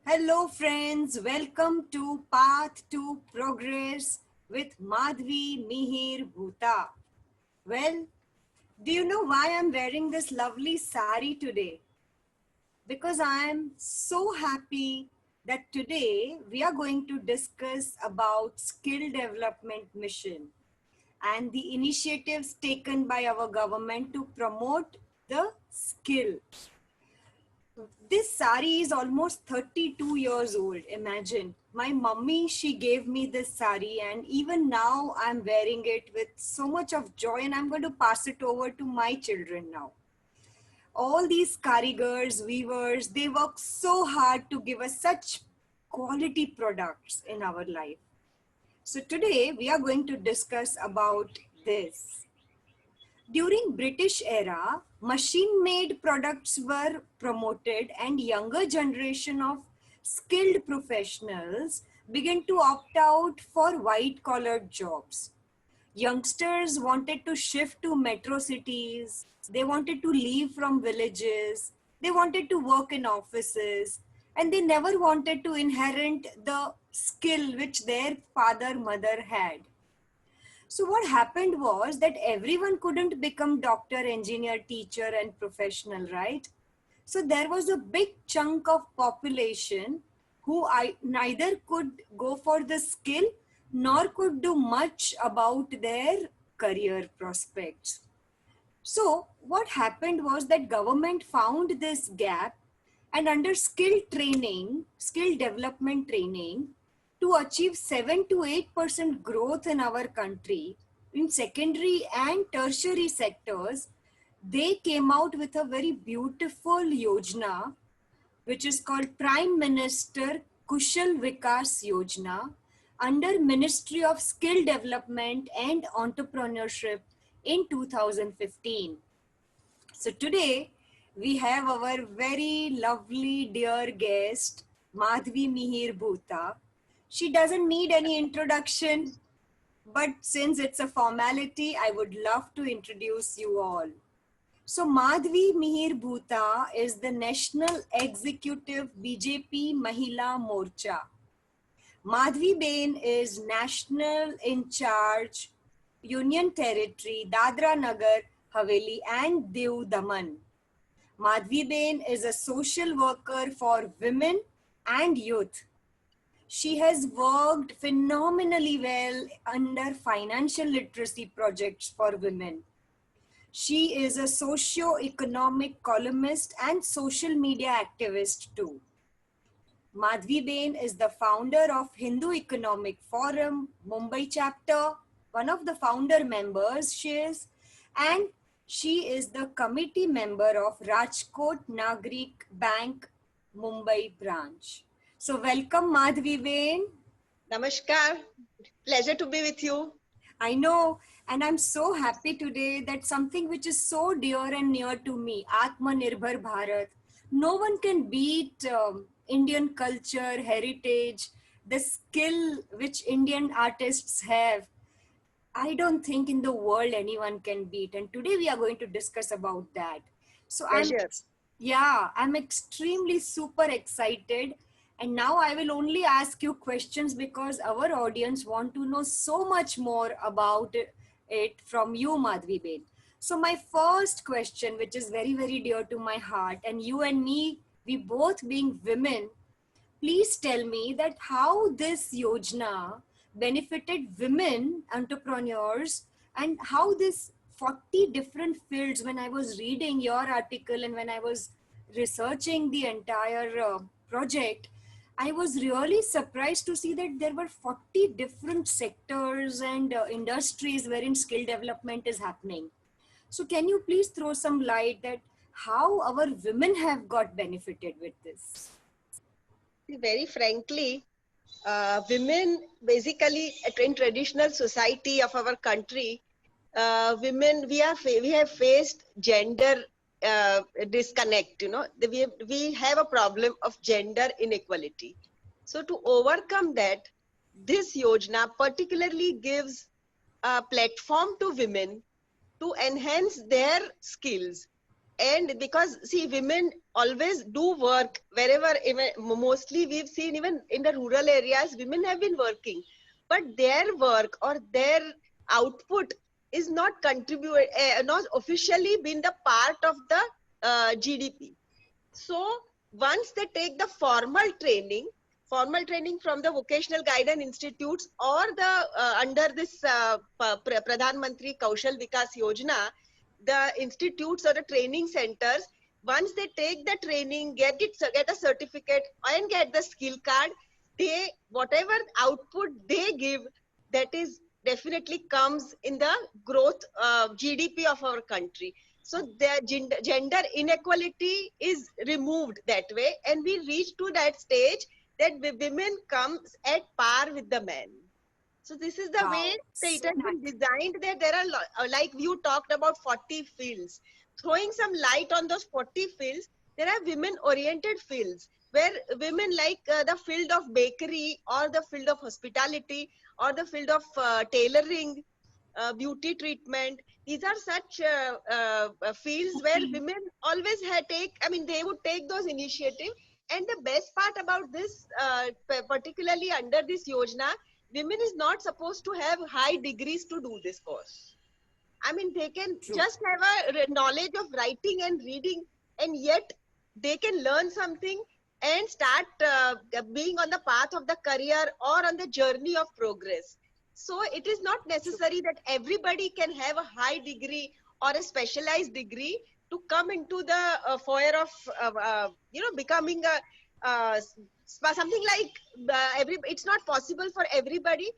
Hello, friends. Welcome to Path to Progress with Madhvi Mihir Bhuta. Well, do you know why I'm wearing this lovely sari today? Because I am so happy that today we are going to discuss about skill development mission and the initiatives taken by our government to promote the skill. This sari is almost 32 years old. Imagine. My mummy, she gave me this sari, and even now I'm wearing it with so much of joy, and I'm going to pass it over to my children now. All these karigars, weavers, they work so hard to give us such quality products in our life. So today we are going to discuss about this. During British era, machine-made products were promoted and younger generation of skilled professionals began to opt out for white-collared jobs. Youngsters wanted to shift to metro cities, they wanted to leave from villages, they wanted to work in offices, and they never wanted to inherit the skill which their father mother had. So what happened was that everyone couldn't become doctor, engineer, teacher and professional, right? So there was a big chunk of population who neither could go for the skill nor could do much about their career prospects. So what happened was that government found this gap, and under skill development training, to achieve 7 to 8% growth in our country in secondary and tertiary sectors, they came out with a very beautiful yojana which is called Prime Minister Kushal Vikas Yojana under Ministry of Skill Development and Entrepreneurship in 2015. So today we have our very lovely dear guest Madhvi Mihir Bhuta. She doesn't need any introduction, but since it's a formality, I would love to introduce you all. So Madhvi Mihir Bhuta is the National Executive BJP Mahila Morcha. Madhvi Bain is National in Charge Union Territory Dadra Nagar Haveli and Diu Daman. Madhvi Bain is a social worker for women and youth. She has worked phenomenally well under financial literacy projects for women. She is a socio-economic columnist and social media activist too. Madhvi Bain is the founder of Hindu Economic Forum, Mumbai chapter, one of the founder members she is, and she is the committee member of Rajkot Nagrik Bank, Mumbai branch. So welcome Madhvi Bain. Namaskar. Pleasure to be with you. I know, and I'm so happy today that something which is so dear and near to me, Atmanirbhar Bharat, no one can beat Indian culture, heritage, the skill which Indian artists have. I don't think in the world anyone can beat. And today we are going to discuss about that. So Pleasure. I'm extremely super excited. And now I will only ask you questions because our audience want to know so much more about it from you, Madhvi Bain. So my first question, which is very, very dear to my heart, and you and me, we both being women, please tell me that how this yojana benefited women entrepreneurs and how this 40 different fields, when I was reading your article and when I was researching the entire project, I was really surprised to see that there were 40 different sectors and industries wherein skill development is happening. So can you please throw some light that how our women have got benefited with this? Very frankly, women basically in traditional society of our country, women we have faced gender disconnect. We have a problem of gender inequality. So to overcome that, this yojana particularly gives a platform to women to enhance their skills And because see, women always do work wherever, even mostly we've seen even in the rural areas, women have been working, but their work or their output is not not officially been the part of the GDP. So once they take the formal training from the vocational guidance institutes or the under this Pradhan Mantri Kaushal Vikas Yojana, the institutes or the training centers, once they take the training, get a certificate and get the skill card, they whatever output they give, that is definitely comes in the growth GDP of our country. So the gender inequality is removed that way, and we reach to that stage that women comes at par with the men. So this is the way Wow. that it So has been designed, that there are like you talked about 40 fields. Throwing some light on those 40 fields, there are women oriented fields where women like the field of bakery or the field of hospitality or the field of tailoring, beauty treatment. These are such fields where nice. women always they would take those initiatives. And the best part about this, particularly under this Yojana, women is not supposed to have high degrees to do this course. I mean, they can True. just have a knowledge of writing and reading, and yet they can learn something and start being on the path of the career or on the journey of progress. So it is not True. necessary that everybody can have a high degree or a specialized degree to come into the foyer of becoming a something like it's not possible for everybody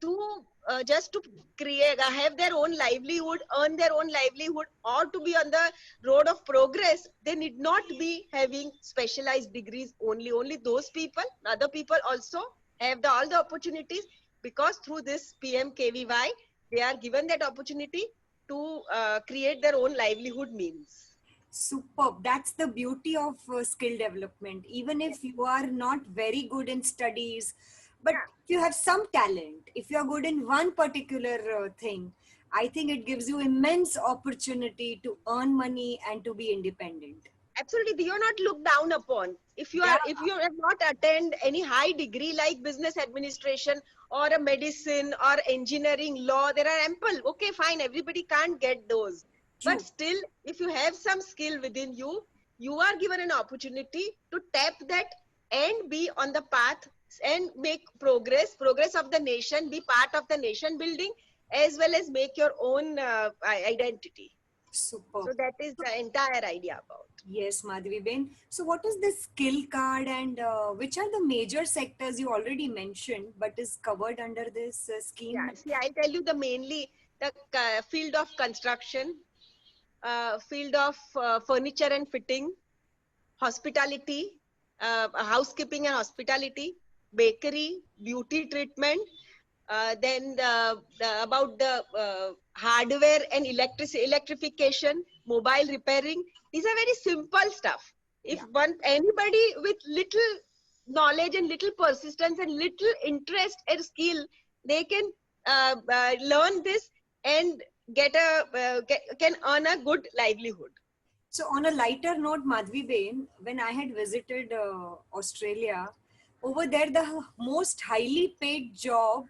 to just to create have their own livelihood, earn their own livelihood, or to be on the road of progress. They need not be having specialized degrees only those people. Other people also have all the opportunities, because through this PMKVY they are given that opportunity to create their own livelihood means. Superb. That's the beauty of skill development. Even if you are not very good in studies, but Yeah. if you have some talent, if you are good in one particular thing, I think it gives you immense opportunity to earn money and to be independent. Absolutely, you're not looked down upon Yeah, if you have not attend any high degree like business administration or a medicine or engineering, law. There are ample. Okay, fine, everybody can't get those, but true. still, if you have some skill within you, you are given an opportunity to tap that and be on the path and make progress of the nation, be part of the nation building, as well as make your own identity. Superb. So that is the entire idea about. Yes, Madhvi Ben. So, what is the skill card and which are the major sectors you already mentioned but is covered under this Yeah, scheme? see, I'll tell you the mainly the field of construction, field of furniture and fitting, hospitality, housekeeping and hospitality, bakery, beauty treatment, then about the hardware and electrification, mobile repairing. These are very simple stuff. If Yeah. anybody with little knowledge and little persistence and little interest and skill, they can learn this and can earn a good livelihood. So, on a lighter note, Madhvi Ben, when I had visited Australia, over there the most highly paid job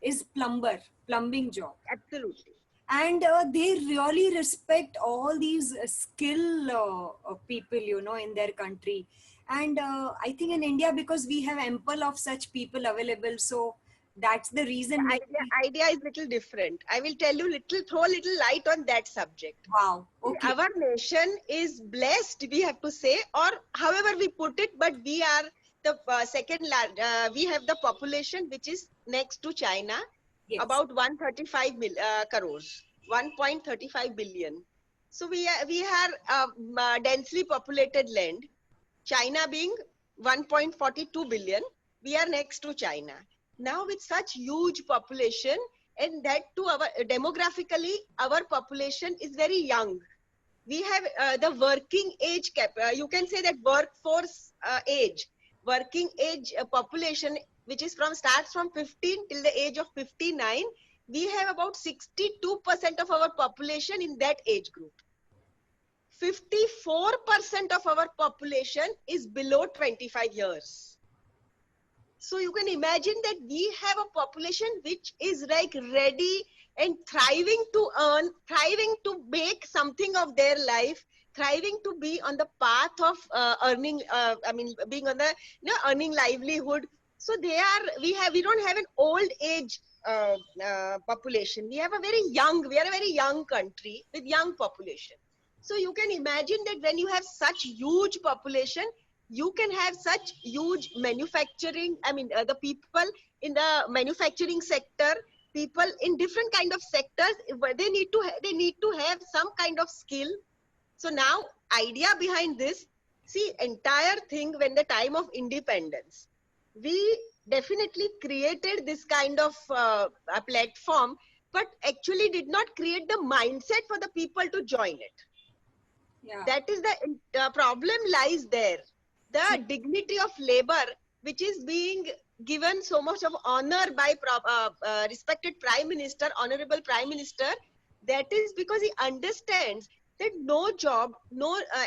is plumbing job. Absolutely. And they really respect all these skill people, in their country. And I think in India, because we have ample of such people available, so that's the The reason maybe. idea is little different. I will tell you throw little light on that subject. Wow. See, Okay. our nation is blessed, we have to say, or however we put it, but we are the we have the population which is next to China, Yes. about 135 crores, 1.35 billion. So we are densely populated land. China being 1.42 billion, we are next to China. Now with such huge population, and that too our demographically, our population is very young. We have the working age you can say that workforce age, working age population, which is starts from 15 till the age of 59. We have about 62% of our population in that age group. 54% of our population is below 25 years. So you can imagine that we have a population which is like ready and thriving to earn, thriving to make something of their life, thriving to be on the path of earning, being on the, earning livelihood. So we don't have an old age population. We are a very young country with young population. So you can imagine that when you have such huge population, you can have such huge manufacturing, the people in the manufacturing sector, people in different kind of sectors, they need to have some kind of skill. So now, idea behind this, see, entire thing, when the time of independence, we definitely created this kind of a platform, but actually did not create the mindset for the people to join it. Yeah. That is the problem lies there. The dignity of labor, which is being given so much of honor by respected Prime Minister, Honorable Prime Minister, that is because he understands that no job,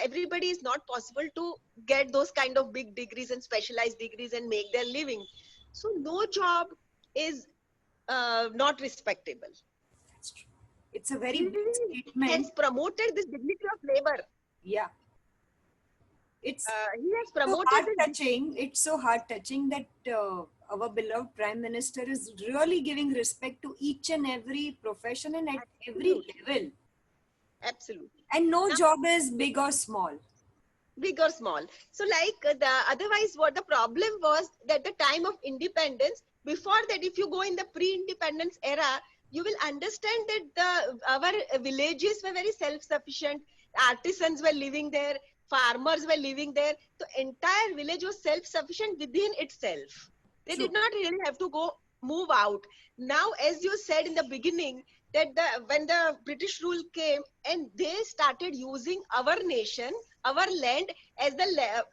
everybody is not possible to get those kind of big degrees and specialized degrees and make their living. So no job is not respectable. That's true. It's a very big He statement. has promoted this dignity of labor. Yeah. It's He has so promoted heart-touching. It's so heart-touching that our beloved Prime Minister is really giving respect to each and every profession and at every level. Absolutely. And no job is big or small. Big or small. So otherwise what the problem was, that the time of independence, before that, if you go in the pre-independence era, you will understand that our villages were very self-sufficient. Artisans were living there, farmers were living there. The entire village was self-sufficient within itself. They True. did not really have to move out. Now, as you said in the beginning, that when the British rule came and they started using our nation, our land as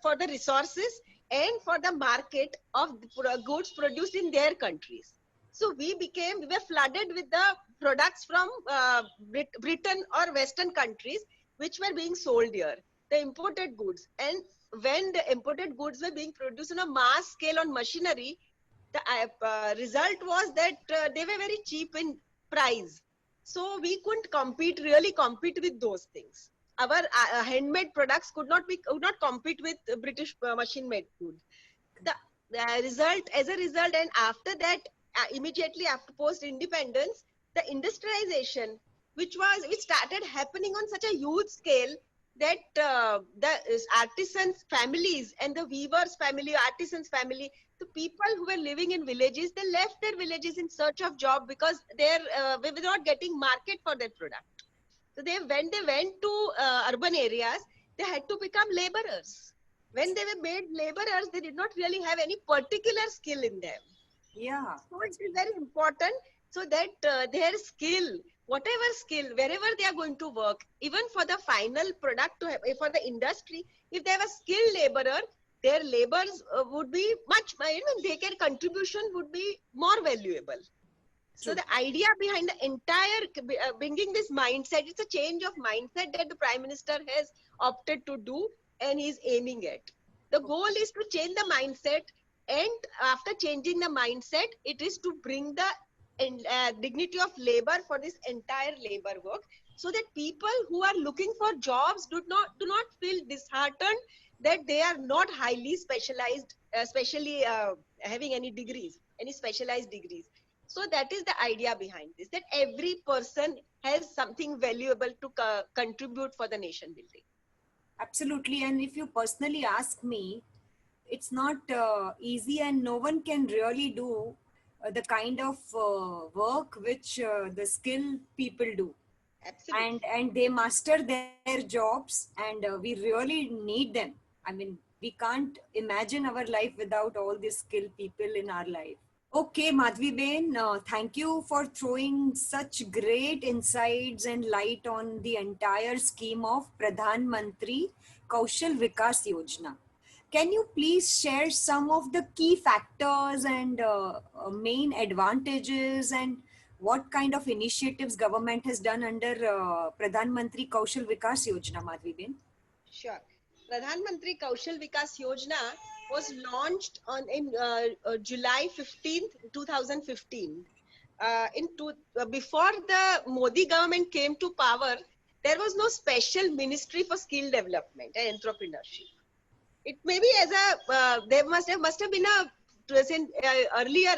for the resources and for the market of goods produced in their countries. So we were flooded with the products from Britain or Western countries, which were being sold here, the imported goods. And when the imported goods were being produced on a mass scale on machinery, the result was that they were very cheap in price. So we couldn't really compete with those things. Our handmade products could not compete with British machine-made food. As a result, and after that, immediately after post-independence, the industrialization, which started happening on such a huge scale, that the artisans' families and the weavers' family, artisans' family, the people who were living in villages, they left their villages in search of job because they were not getting market for their product. So when they went to urban areas, they had to become laborers. When they were made laborers, they did not really have any particular skill in them. Yeah. So it is very important, so that their skill, whatever skill, wherever they are going to work, even for the final product, for the industry, if they have a skilled laborer, their labors would be their contribution would be more valuable. So the idea behind the entire bringing this mindset, it's a change of mindset that the Prime Minister has opted to do and is aiming at. The goal is to change the mindset, and after changing the mindset, it is to bring the dignity of labor for this entire labor work, so that people who are looking for jobs do not feel disheartened that they are not highly specialized, especially having any specialized degrees. So that is the idea behind this, that every person has something valuable to contribute for the nation building. Absolutely. And if you personally ask me, it's not easy, and no one can really do the kind of work which the skilled people do. Absolutely. And they master their jobs, and we really need them. I mean, we can't imagine our life without all these skilled people in our life. Okay, Madhvi Ben, thank you for throwing such great insights and light on the entire scheme of Pradhan Mantri Kaushal Vikas Yojana. Can you please share some of the key factors and main advantages, and what kind of initiatives government has done under Pradhan Mantri Kaushal Vikas Yojana, Madhvi Ben? Sure. Pradhan Mantri Kaushal Vikas Yojana was launched in July 15th, 2015. Before the Modi government came to power, there was no special ministry for skill development and entrepreneurship. It may be as a there must have been a present earlier.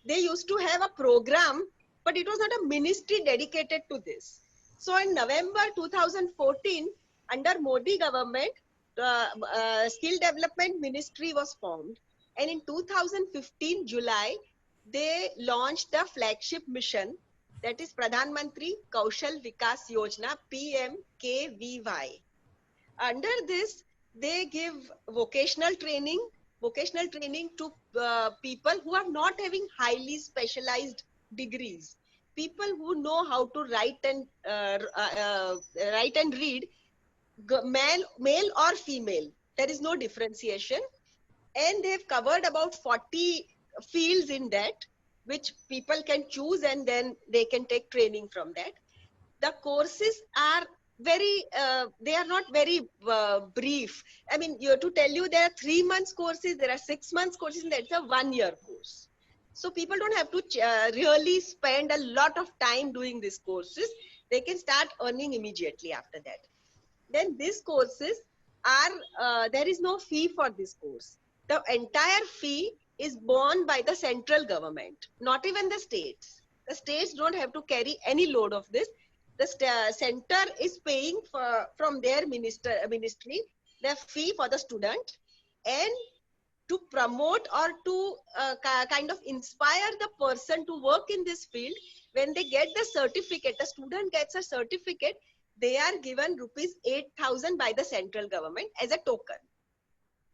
They used to have a program, but it was not a ministry dedicated to this. So in November 2014, under Modi government, skill development ministry was formed, and in 2015 July they launched the flagship mission, that is Pradhan Mantri Kaushal Vikas Yojana, PMKVY. Under this, they give vocational training to people who are not having highly specialized degrees, people who know how to write and read, male or female. There is no differentiation, and they've covered about 40 fields in that, which people can choose, and then they can take training from that. The courses are they are not very brief. I mean, to tell you, there are 3 months courses, there are 6 months courses, and that's a 1-year course. So people don't have to really spend a lot of time doing these courses. They can start earning immediately after that. Then these courses are, there is no fee for this course. The entire fee is borne by the central government, not even the states. The states don't have to carry any load of this. The center is paying from their ministry the fee for the student, and to promote or to kind of inspire the person to work in this field. When they get the certificate, the student gets a certificate, they are given rupees 8,000 by the central government as a token.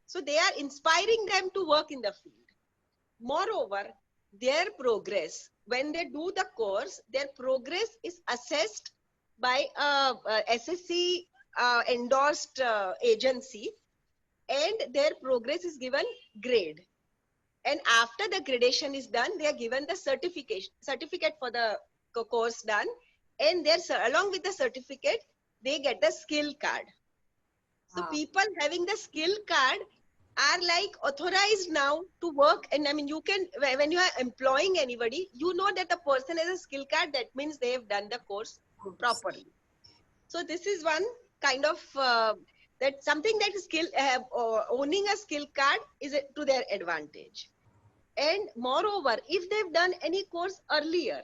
So they are inspiring them to work in the field. Moreover, their progress, when they do the course, their progress is assessed by a SSC endorsed agency, and their progress is given grade. And after the gradation is done, they are given the certificate for the course done, and along with the certificate, they get the skill card. So people having the skill card are like authorized now to work. And I mean, you can, when you are employing anybody, you know that the person has a skill card. That means they have done the course properly. So this is one kind of that something that skill owning a skill card is to their advantage. And moreover, if they've done any course earlier,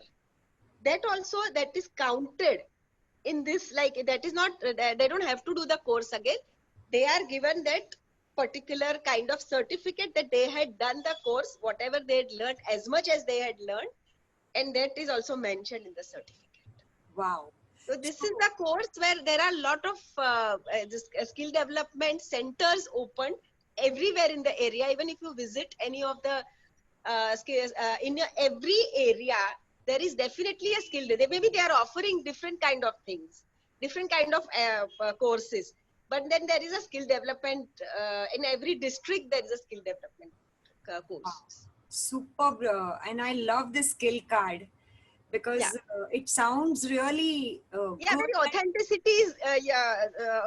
that also, that is counted in this. Like, that is not, they don't have to do the course again. They are given that particular kind of certificate that they had done the course, whatever they had learned, as much as they had learned, and that is also mentioned in the certificate. Wow. So this is the course where there are a lot of skill development centers open everywhere in the area. Even if you visit any of the skills in every area, there is definitely a skill. Maybe they are offering different kind of things, different kind of courses. But then there is a skill development in every district. There is a skill development course. Wow. Superb, and I love the skill card because it sounds really good. Very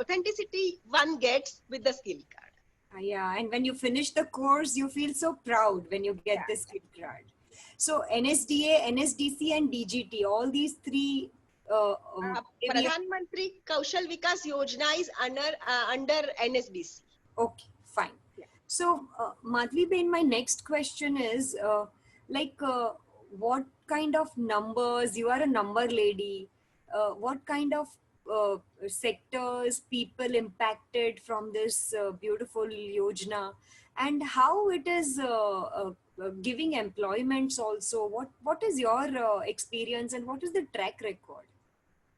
authenticity one gets with the skill card. Yeah, and when you finish the course, you feel so proud when you get the skill card. So NSDA, NSDC, and DGT, all these three. Pradhan Mantri Kaushal Vikas Yojana is under NSDC. Okay, fine. Yeah. So, Madhvi Ben, my next question is, what kind of numbers, you are a number lady, what kind of sectors, people impacted from this beautiful Yojana, and how it is giving employments also? What is your experience, and what is the track record?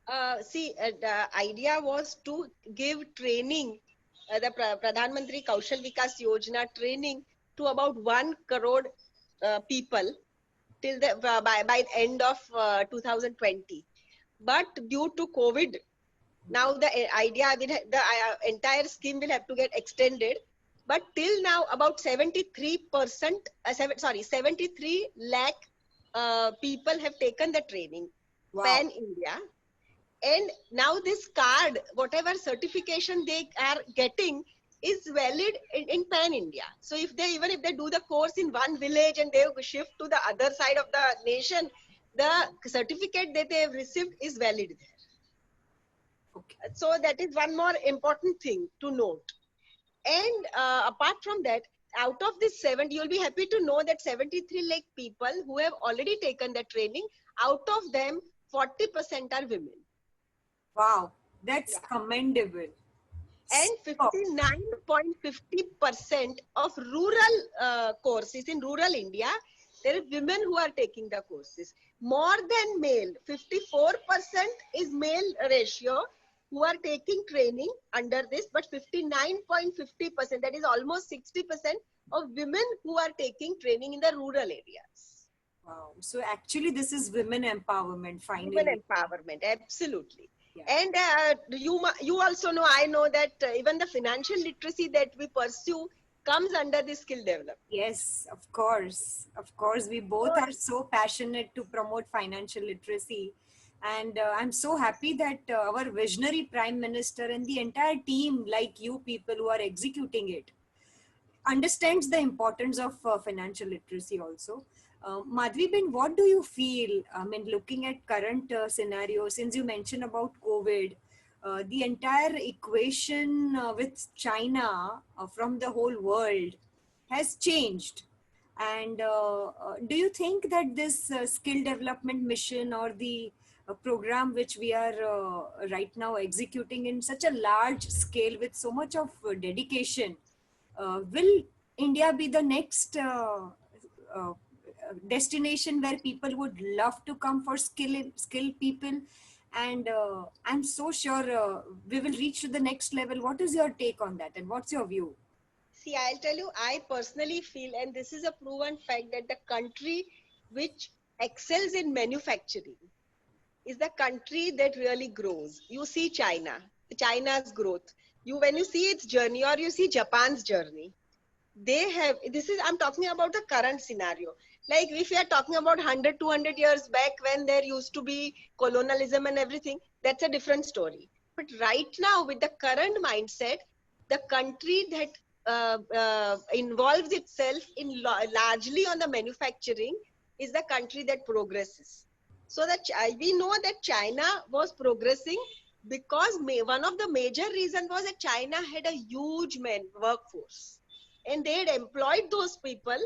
The idea was to give training, the Pradhan Mantri Kaushal Vikas Yojana training to about 1 crore people till by the end of 2020. But due to COVID, now the idea will the entire scheme will have to get extended. But till now, about 73 lakh people have taken the training, Wow. pan India. And now this card, whatever certification they are getting, is valid in pan India. So if they, even if they do the course in one village and they shift to the other side of the nation, the certificate that they have received is valid there. Okay. So that is one more important thing to note. And apart from that, out of this 70, you'll be happy to know that 73 lakh people who have already taken the training, out of them 40% are women. Wow. That's Yeah. commendable. And Superb. 59.50% of rural courses in rural India, there are women who are taking the courses. More than male, 54% is male ratio who are taking training under this, but 59.50%, that is almost 60% of women who are taking training in the rural areas. Wow. So actually, this is women empowerment Women finally. empowerment, absolutely. Yeah. And you also know, I know that even the financial literacy that we pursue comes under the skill development. Yes, of course. Of course, we both are so passionate to promote financial literacy. And I'm so happy that our visionary Prime Minister and the entire team, like you people who are executing it, understands the importance of financial literacy also. Madhvi Ben, what do you feel? I mean, looking at current scenario, since you mentioned about COVID, the entire equation with China from the whole world has changed. And do you think that this skill development mission or the program which we are right now executing in such a large scale with so much of dedication, will India be the next uh, destination where people would love to come for skill people? And I'm so sure we will reach to the next level. What is your take on that, and what's your view? See, I'll tell you, I personally feel, and this is a proven fact, that the country which excels in manufacturing is the country that really grows. You see China's growth. When you see its journey, or you see Japan's journey, they have, this is, I'm talking about the current scenario. Like if we are talking about 100 200 years back, when there used to be colonialism and everything, that's a different story. But right now, with the current mindset, the country that involves itself in largely on the manufacturing is the country that progresses. So that we know that China was progressing because one of the major reasons was that China had a huge workforce, and they had employed those people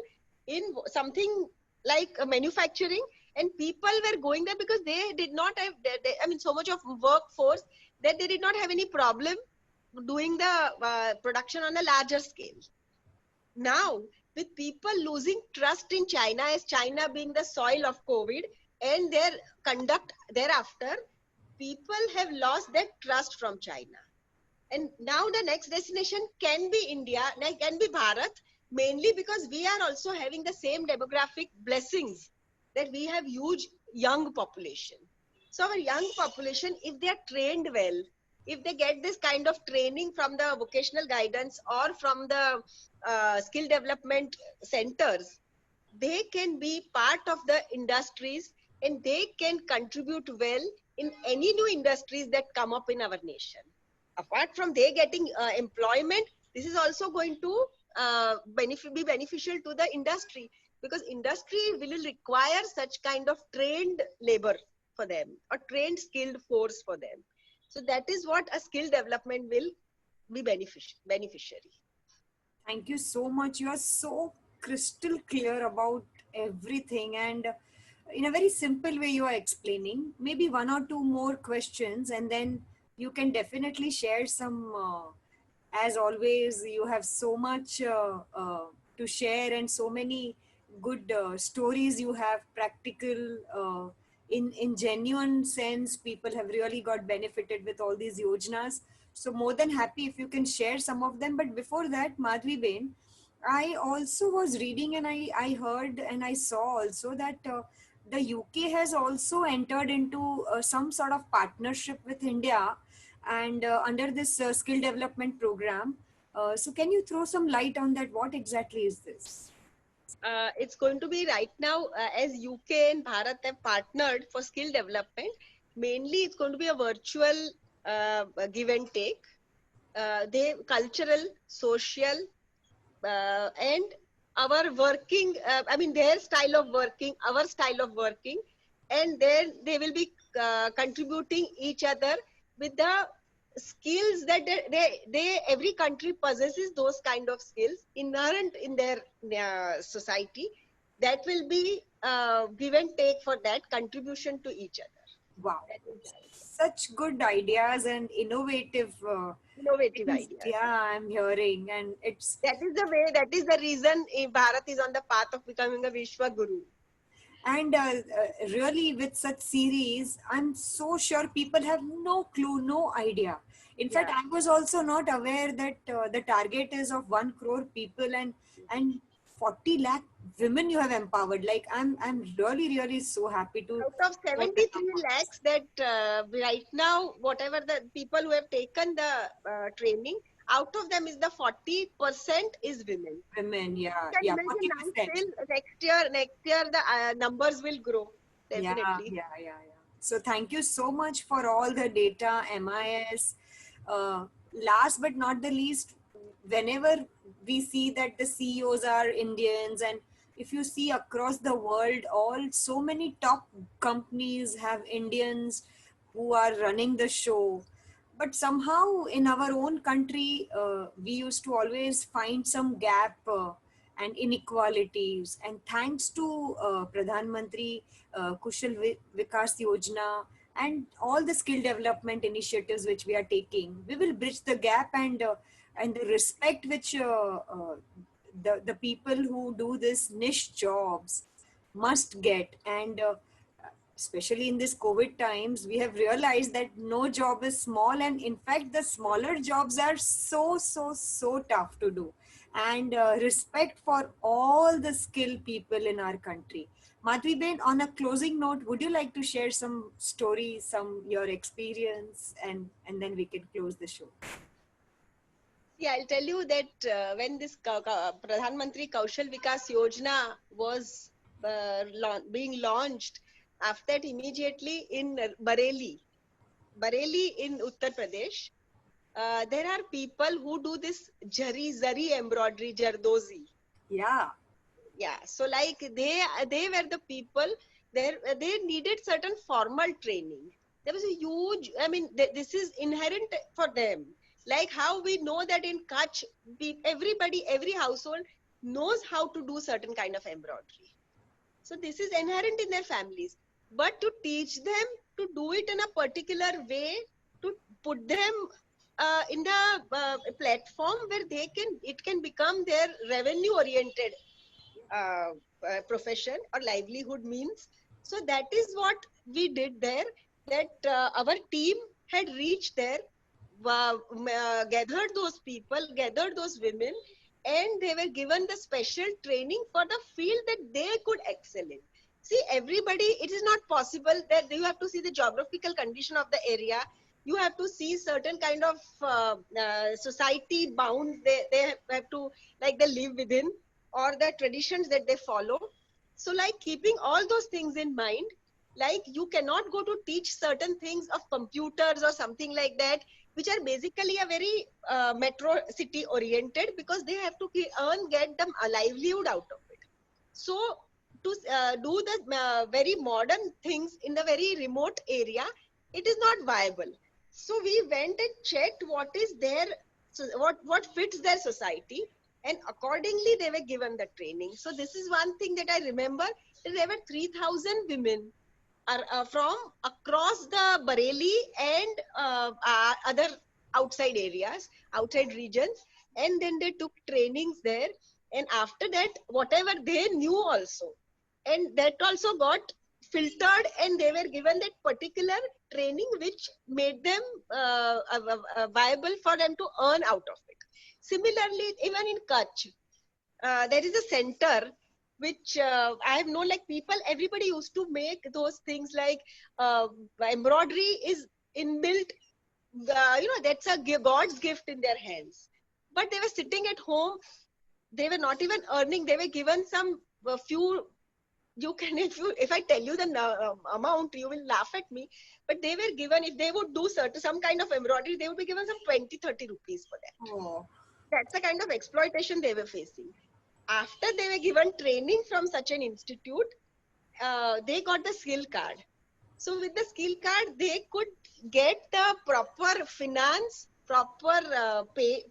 in something like manufacturing, and people were going there because they did not have I mean so much of workforce that they did not have any problem doing the production on a larger scale. Now, with people losing trust in China, as China being the soil of COVID, and their conduct thereafter, people have lost their trust from China. And now the next destination can be India, can be Bharat, mainly because we are also having the same demographic blessings, that we have huge young population. So our young population, if they are trained well, if they get this kind of training from the vocational guidance or from the skill development centers, they can be part of the industries, and they can contribute well in any new industries that come up in our nation. Apart from they getting employment, this is also going to be beneficial to the industry, because industry will require such kind of trained labor for them, or trained skilled force for them. So that is what a skill development will be beneficiary. Thank you so much. You are so crystal clear about everything, and in a very simple way, you are explaining. Maybe one or two more questions, and then you can definitely share some. As always, you have so much to share, and so many good stories you have, practical. In genuine sense, people have really got benefited with all these yojanas. So more than happy if you can share some of them. But before that, Madhvi Bain, I also was reading, and I heard and I saw also that the UK has also entered into some sort of partnership with India, and under this skill development program. So can you throw some light on that? What exactly is this? It's going to be right now, as UK and Bharat have partnered for skill development. Mainly, it's going to be a virtual give and take. They cultural, social, and our working. I mean, their style of working, our style of working, and then they will be contributing each other with the skills that they every country possesses those kind of skills inherent in their society, that will be give and take for that contribution to each other. Wow. That is the Such good ideas and innovative innovative things. ideas. Yeah, I'm hearing. And it's, That is the way, that is the reason Bharat is on the path of becoming a Vishwa Guru. and really with such series, I'm so sure people have no clue, no idea. In fact, Yeah. I was also not aware that the target is of 1 crore people, and 40 lakh women you have empowered. Like, I'm really so happy to Out of hear the 73 numbers. lakhs that right now, whatever the people who have taken the training, out of them is the 40% is women. Women, You yeah, can yeah, imagine now 40%. still next year the numbers will grow, Yeah, definitely. yeah. So thank you so much for all the data, MIS. Last but not the least, whenever we see that the CEOs are Indians, and if you see across the world, all so many top companies have Indians who are running the show. But somehow in our own country, we used to always find some gap and inequalities. And thanks to Pradhan Mantri Kushal Vikas Yojana and all the skill development initiatives which we are taking, we will bridge the gap, and the respect which the people who do this niche jobs must get. And especially in this COVID times, we have realized that no job is small, and in fact, the smaller jobs are so tough to do. And respect for all the skilled people in our country. Madhvi Ben, on a closing note, would you like to share some stories, some your experience, and then we can close the show? Yeah, I'll tell you that when this Pradhan Mantri Kaushal Vikas Yojana was being launched, after that immediately in Bareilly in Uttar Pradesh, there are people who do this zari embroidery, jardozi. Yeah, Yeah, so like they were the people there. They needed certain formal training. There was a huge. I mean, this is inherent for them. Like how we know that in Kutch, everybody, every household knows how to do certain kind of embroidery. So this is inherent in their families. But to teach them to do it in a particular way, to put them in the platform where it can become their revenue oriented uh, profession or livelihood means. So that is what we did there. That our team had reached there, gathered those people, gathered those women, and they were given the special training for the field that they could excel in. See, everybody, it is not possible that you have to see the geographical condition of the area. You have to see certain kind of society bounds they have to, like they live within, or the traditions that they follow. So like keeping all those things in mind, like you cannot go to teach certain things of computers or something like that, which are basically a very metro city oriented, because they have to get them a livelihood out of it. So to do the very modern things in the very remote area, it is not viable. So we went and checked what is their, so what fits their society, and accordingly they were given the training. So this is one thing that I remember, that there were 3,000 women are from across the Bareilly and other outside areas, outside regions, and then they took trainings there. And after that, whatever they knew also, and that also got filtered, and they were given that particular training which made them viable for them to earn out of it. Similarly, even in Kutch, there is a center which I have known, like people, everybody used to make those things like embroidery is inbuilt, that's a God's gift in their hands. But they were sitting at home they were not even earning. They were given some few. You can, if I tell you the amount, you will laugh at me. But they were given, if they would do some kind of embroidery, they would be given some 20-30 rupees for that. Oh. That's the kind of exploitation they were facing. After they were given training from such an institute, they got the skill card. So with the skill card, they could get the proper finance, proper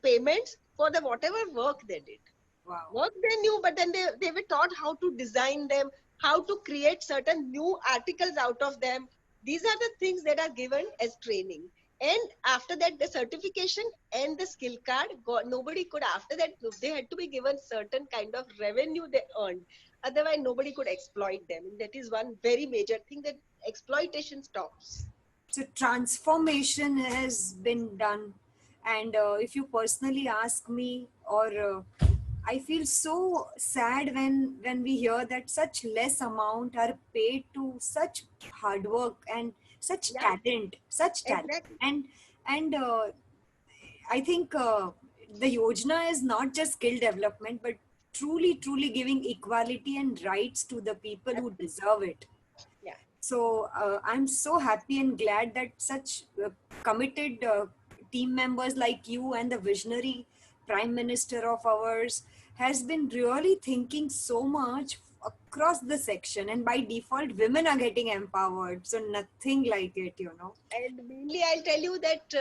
payments for the whatever work they did. Wow. Work they knew, but then they were taught how to design them, how to create certain new articles out of them. These are the things that are given as training. And after that, the certification and the skill card, nobody could, after that, they had to be given certain kind of revenue they earned. Otherwise, nobody could exploit them. And that is one very major thing, that exploitation stops. So transformation has been done. And if you personally ask me, or I feel so sad when we hear that such less amount are paid to such hard work and such Yeah, such talent. exactly. And I think the Yojana is not just skill development, but truly giving equality and rights to the people who deserve it. Yeah. So I'm so happy and glad that such committed team members like you and the visionary Prime Minister of ours has been really thinking so much across the section, and by default women are getting empowered, so nothing like it, you know. And mainly, I'll tell you that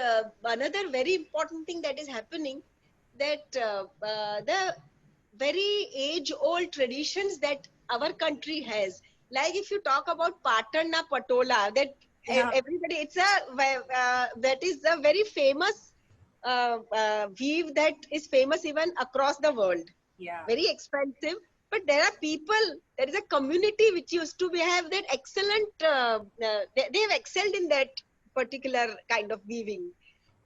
another very important thing that is happening, that the very age-old traditions that our country has, like if you talk about Patana Patola, that Yeah. everybody, it's that is a very famous weave that is famous even across the world. Yeah. Very expensive, but there are people, there is a community which used to have that excellent, they've excelled in that particular kind of weaving.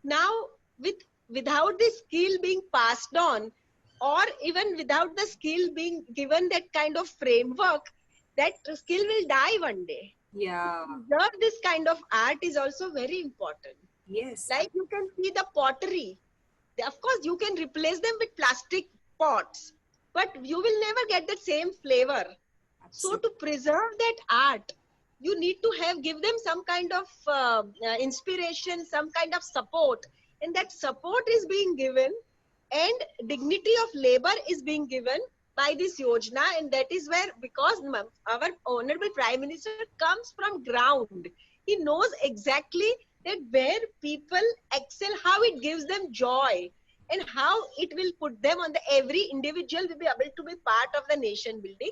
Now, without the skill being passed on, or even without the skill being given that kind of framework, that skill will die one day. Yeah. To preserve this kind of art is also very important. Yes. Like you can see the pottery. Of course, you can replace them with plastic pots, but you will never get the same flavor. So Absolutely. to preserve that art, you need to give them some kind of inspiration, some kind of support, and that support is being given, and dignity of labor is being given by this Yojana. And that is where, because our honorable Prime Minister comes from ground, he knows exactly that where people excel, how it gives them joy, and how it will put them on the, every individual will be able to be part of the nation building.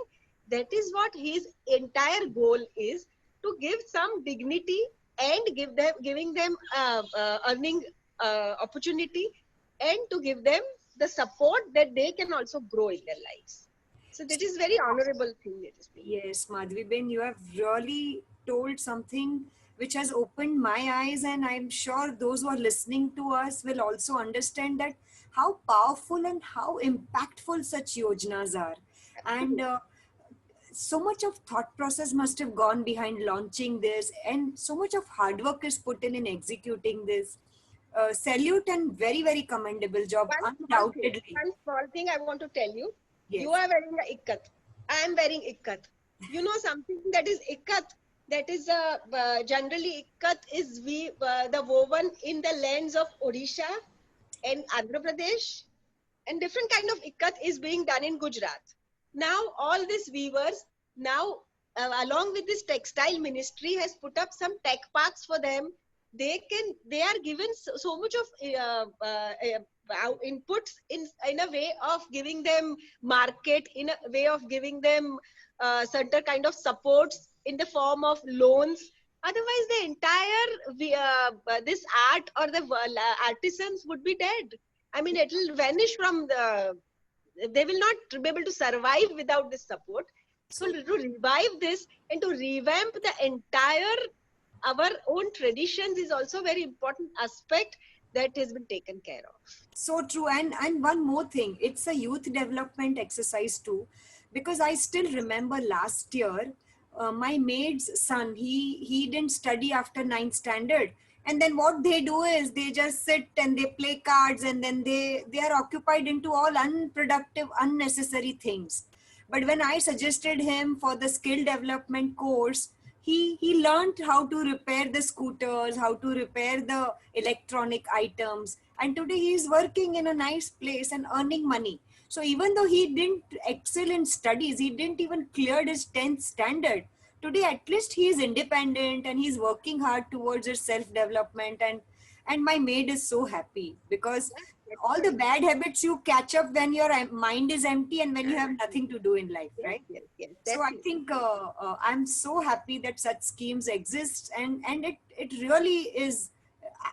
That is what his entire goal is, to give some dignity and giving them earning opportunity, and to give them the support that they can also grow in their lives. So that is very honorable thing that is being. Yes, Madhvi-ben, you have really told something which has opened my eyes, and I'm sure those who are listening to us will also understand that how powerful and how impactful such yojanas are. And so much of thought process must have gone behind launching this, and so much of hard work is put in executing this. Salute and very commendable job, undoubtedly. One small thing I want to tell you. Yes. You are wearing a ikkat. I am wearing ikkat. You know something that is ikkat? That is generally ikkat is the woven in the lands of Odisha and Andhra Pradesh, and different kind of ikkat is being done in Gujarat. Now all these weavers, now along with this textile ministry, has put up some tech parks for them. They are given so much of inputs in a way of giving them market, in a way of giving them certain kind of supports in the form of loans. Otherwise, the entire this art or the artisans would be dead. I mean, it will vanish from the. They will not be able to survive without this support. So to revive this and to revamp the entire our own traditions is also very important aspect that has been taken care of. So true. And one more thing, it's a youth development exercise too, because I still remember last year, my maid's son, he didn't study after 9th standard, and then what they do is they just sit and they play cards, and then they are occupied into all unproductive, unnecessary things. But when I suggested him for the skill development course, he learned how to repair the scooters, how to repair the electronic items, and today he is working in a nice place and earning money. So even though he didn't excel in studies, he didn't even cleared his 10th standard, today at least he is independent and he's working hard towards his self development. And my maid is so happy, because all the bad habits you catch up when your mind is empty and when you have nothing to do in life, right? Yes, So I think I'm so happy that such schemes exist, and it really is.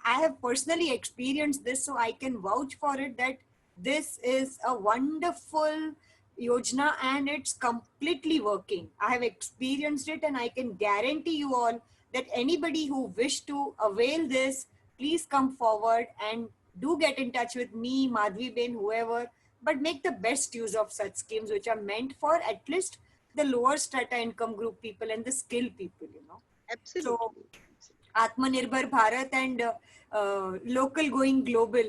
I have personally experienced this, so I can vouch for it that this is a wonderful yojana and it's completely working. I have experienced it, and I can guarantee you all that anybody who wish to avail this, please come forward and do get in touch with me, Madhvi Ben, whoever, but make the best use of such schemes which are meant for at least the lower strata income group people and the skilled people, you know. absolutely. So Atmanirbhar Bharat and local going global.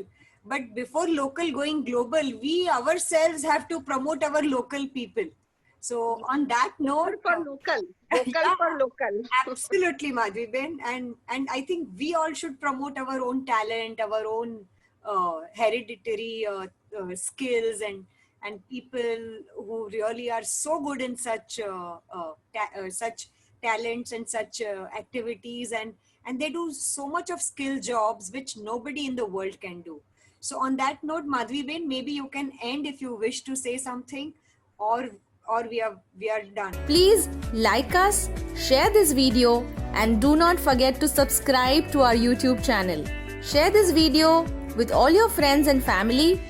But before local going global, we ourselves have to promote our local people. So on that note, For local, vocal Yeah. for local. absolutely, Madhvi Ben, and I think we all should promote our own talent, our own hereditary skills, and people who really are so good in such such talents and such activities, and they do so much of skill jobs which nobody in the world can do. So on that note, Madhvi Ben, maybe you can end if you wish to say something, or we are done. Please like us, share this video, and do not forget to subscribe to our YouTube channel. Share this video with all your friends and family